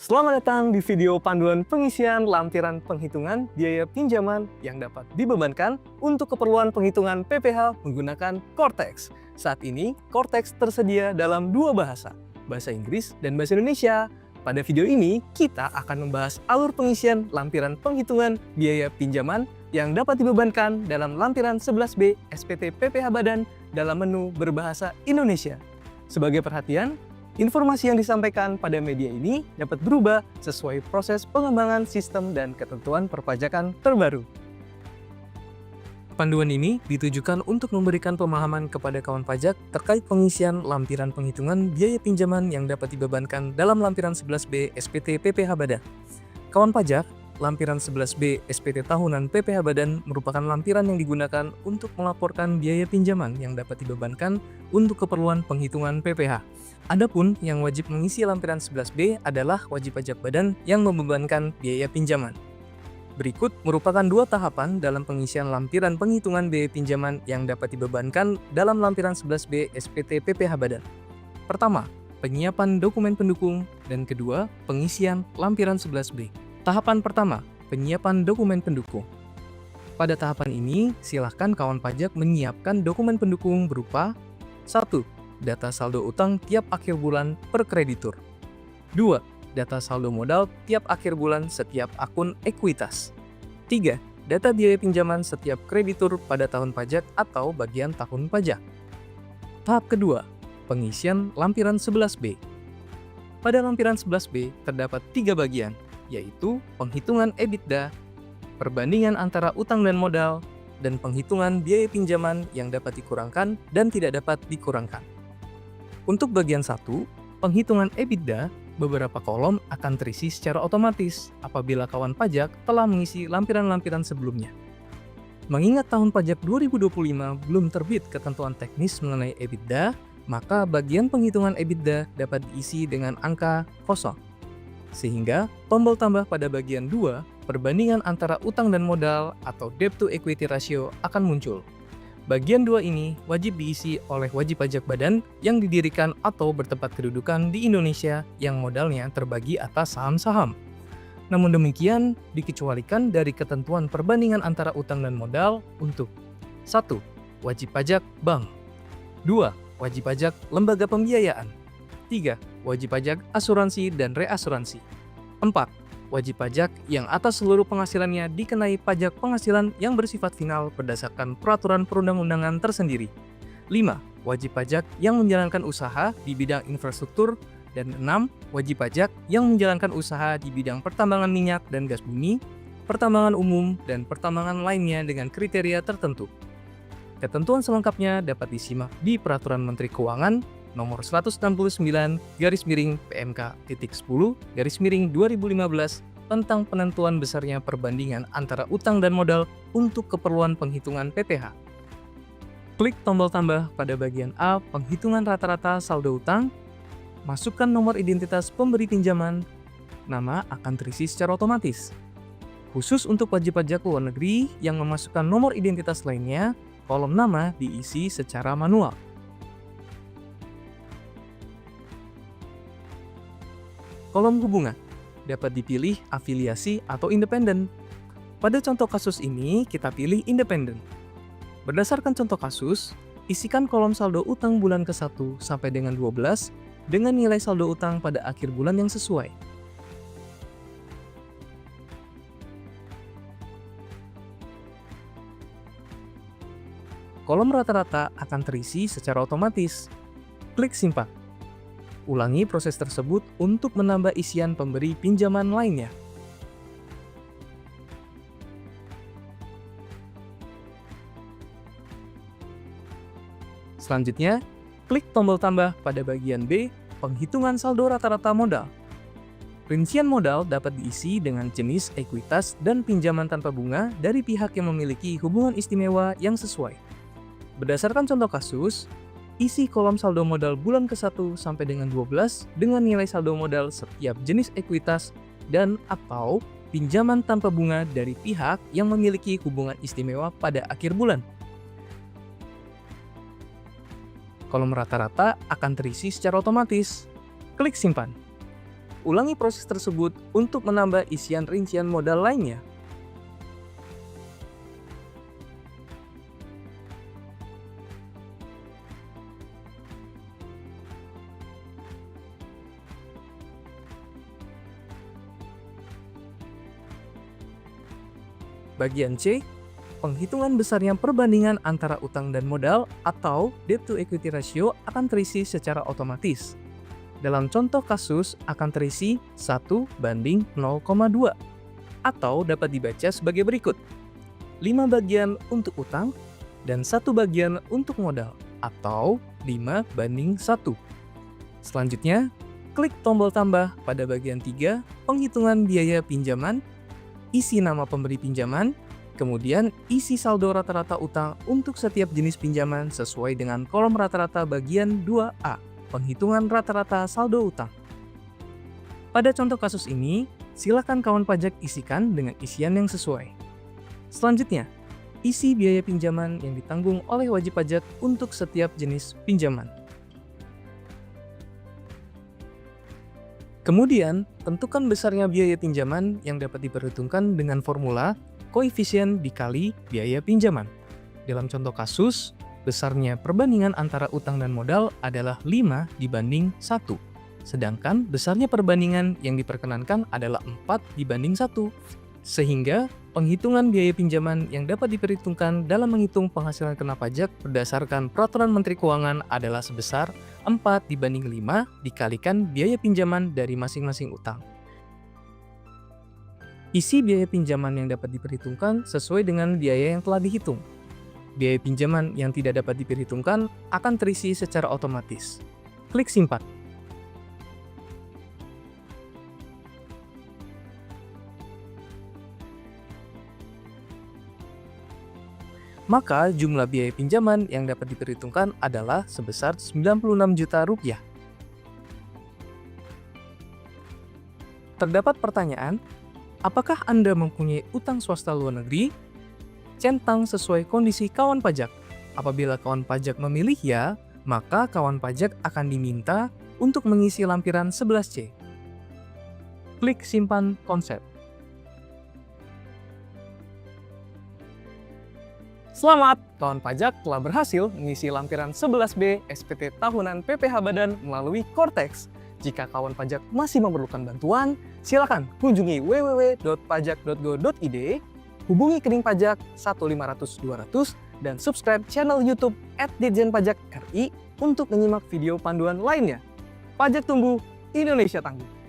Selamat datang di video panduan pengisian lampiran penghitungan biaya pinjaman yang dapat dibebankan untuk keperluan penghitungan PPh menggunakan Cortex. Saat ini, Cortex tersedia dalam dua bahasa Inggris dan bahasa Indonesia. Pada video ini, kita akan membahas alur pengisian lampiran penghitungan biaya pinjaman yang dapat dibebankan dalam lampiran 11B SPT PPh Badan dalam menu berbahasa Indonesia. Sebagai perhatian, informasi yang disampaikan pada media ini dapat berubah sesuai proses pengembangan sistem dan ketentuan perpajakan terbaru. Panduan ini ditujukan untuk memberikan pemahaman kepada kawan pajak terkait pengisian lampiran penghitungan biaya pinjaman yang dapat dibebankan dalam lampiran 11B SPT PPh Badan. Kawan pajak, lampiran 11B SPT tahunan PPh Badan merupakan lampiran yang digunakan untuk melaporkan biaya pinjaman yang dapat dibebankan untuk keperluan penghitungan PPh. Adapun yang wajib mengisi lampiran 11B adalah wajib pajak badan yang membebankan biaya pinjaman. Berikut merupakan dua tahapan dalam pengisian lampiran penghitungan biaya pinjaman yang dapat dibebankan dalam lampiran 11B SPT PPh Badan. Pertama, penyiapan dokumen pendukung, dan kedua, pengisian lampiran 11B. Tahapan pertama, penyiapan dokumen pendukung. Pada tahapan ini, silakan kawan pajak menyiapkan dokumen pendukung berupa 1. Data saldo utang tiap akhir bulan per kreditur. 2. Data saldo modal tiap akhir bulan setiap akun ekuitas. 3. Data biaya pinjaman setiap kreditur pada tahun pajak atau bagian tahun pajak. Tahap kedua, pengisian lampiran 11B. Pada lampiran 11B terdapat 3 bagian, yaitu penghitungan EBITDA, perbandingan antara utang dan modal, dan penghitungan biaya pinjaman yang dapat dikurangkan dan tidak dapat dikurangkan. Untuk bagian 1, penghitungan EBITDA, beberapa kolom akan terisi secara otomatis apabila kawan pajak telah mengisi lampiran-lampiran sebelumnya. Mengingat tahun pajak 2025 belum terbit ketentuan teknis mengenai EBITDA, maka bagian penghitungan EBITDA dapat diisi dengan angka kosong. Sehingga tombol tambah pada bagian 2, perbandingan antara utang dan modal atau debt to equity ratio akan muncul. Bagian 2 ini wajib diisi oleh wajib pajak badan yang didirikan atau bertempat kedudukan di Indonesia yang modalnya terbagi atas saham-saham. Namun demikian, dikecualikan dari ketentuan perbandingan antara utang dan modal untuk 1. Wajib pajak bank. 2. Wajib pajak lembaga pembiayaan. 3. Wajib pajak asuransi dan reasuransi. 4. Wajib pajak yang atas seluruh penghasilannya dikenai pajak penghasilan yang bersifat final berdasarkan peraturan perundang-undangan tersendiri. 5. Wajib pajak yang menjalankan usaha di bidang infrastruktur. Dan 6. Wajib pajak yang menjalankan usaha di bidang pertambangan minyak dan gas bumi, pertambangan umum, dan pertambangan lainnya dengan kriteria tertentu. Ketentuan selengkapnya dapat disimak di Peraturan Menteri Keuangan Nomor 169-PMK.10-2015 tentang penentuan besarnya perbandingan antara utang dan modal untuk keperluan penghitungan PPh. Klik tombol tambah pada bagian A penghitungan rata-rata saldo utang, masukkan nomor identitas pemberi pinjaman, nama akan terisi secara otomatis. Khusus untuk wajib pajak luar negeri yang memasukkan nomor identitas lainnya, kolom nama diisi secara manual. Kolom hubungan dapat dipilih afiliasi atau independen. Pada contoh kasus ini, kita pilih independen. Berdasarkan contoh kasus, isikan kolom saldo utang bulan ke-1 sampai dengan 12 dengan nilai saldo utang pada akhir bulan yang sesuai. Kolom rata-rata akan terisi secara otomatis. Klik simpan. Ulangi proses tersebut untuk menambah isian pemberi pinjaman lainnya. Selanjutnya, klik tombol tambah pada bagian B, penghitungan saldo rata-rata modal. Rincian modal dapat diisi dengan jenis ekuitas dan pinjaman tanpa bunga dari pihak yang memiliki hubungan istimewa yang sesuai. Berdasarkan contoh kasus, isi kolom saldo modal bulan ke-1 sampai dengan 12 dengan nilai saldo modal setiap jenis ekuitas dan atau pinjaman tanpa bunga dari pihak yang memiliki hubungan istimewa pada akhir bulan. Kolom rata-rata akan terisi secara otomatis. Klik simpan. Ulangi proses tersebut untuk menambah isian rincian modal lainnya. Bagian C, penghitungan besarnya perbandingan antara utang dan modal atau debt to equity ratio akan terisi secara otomatis. Dalam contoh kasus akan terisi 1:0,2 atau dapat dibaca sebagai berikut. 5 bagian untuk utang dan 1 bagian untuk modal atau 5:1. Selanjutnya, klik tombol tambah pada bagian 3, penghitungan biaya pinjaman, isi nama pemberi pinjaman, kemudian isi saldo rata-rata utang untuk setiap jenis pinjaman sesuai dengan kolom rata-rata bagian 2A, penghitungan rata-rata saldo utang. Pada contoh kasus ini, silakan kawan pajak isikan dengan isian yang sesuai. Selanjutnya, isi biaya pinjaman yang ditanggung oleh wajib pajak untuk setiap jenis pinjaman. Kemudian, tentukan besarnya biaya pinjaman yang dapat diperhitungkan dengan formula koefisien dikali biaya pinjaman. Dalam contoh kasus, besarnya perbandingan antara utang dan modal adalah 5:1. Sedangkan besarnya perbandingan yang diperkenankan adalah 4:1. Sehingga penghitungan biaya pinjaman yang dapat diperhitungkan dalam menghitung penghasilan kena pajak berdasarkan Peraturan Menteri Keuangan adalah sebesar 4:5 dikalikan biaya pinjaman dari masing-masing utang. Isi biaya pinjaman yang dapat diperhitungkan sesuai dengan biaya yang telah dihitung. Biaya pinjaman yang tidak dapat diperhitungkan akan terisi secara otomatis. Klik simpan. Maka jumlah biaya pinjaman yang dapat diperhitungkan adalah sebesar Rp96 juta. Terdapat pertanyaan, apakah Anda mempunyai utang swasta luar negeri? Centang sesuai kondisi kawan pajak. Apabila kawan pajak memilih ya, maka kawan pajak akan diminta untuk mengisi lampiran 11C. Klik simpan konsep. Selamat, kawan pajak telah berhasil mengisi lampiran 11B SPT tahunan PPh Badan melalui Cortex. Jika kawan pajak masih memerlukan bantuan, silakan kunjungi www.pajak.go.id, hubungi Kening Pajak 1500200, dan subscribe channel YouTube @ditjenpajak RI untuk menyimak video panduan lainnya. Pajak tunggu, Indonesia tangguh.